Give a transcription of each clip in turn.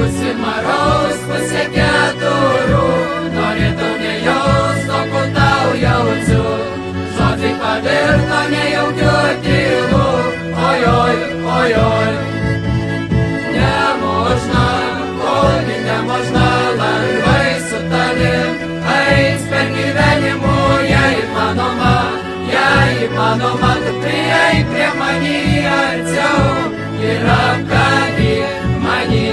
pusė maros, pusė keturių, norėtų nejaust, o ko tau jaučiu. Žodžiai pavirto nejaukiu tylu, ojoj, ojoj. Nemožna, kol nemožna, lengvai su tavim eis per gyvenimų, jei įmanoma, tu prieik prie manį arčiau ir apkabink manį,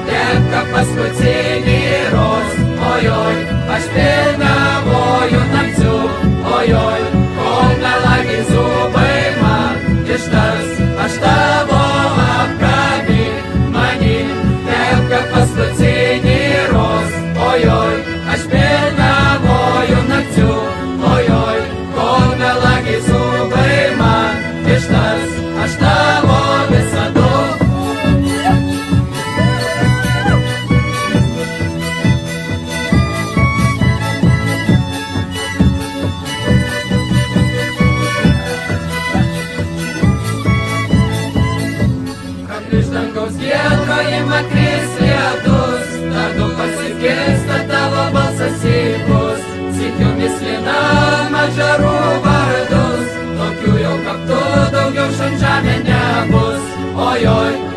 tenka paskutinį ros, ojoj, aš pilnavoju nakčių, ojoj, kol melagiai zubai man ištars, aš tavo apkabink manį, tenka paskutinį ros, ojoj, aš pilnavoju nakčių, ojoj, kol melagiai zubai man ištars, aš tavo visadu. Iš dangaus giedro ima kris lietus, tada pasigirsta tavo balsas įpus, sykiu mislina mažarų vardus, tokių jau kaip tu daugiau šiandien nebus, ojoj.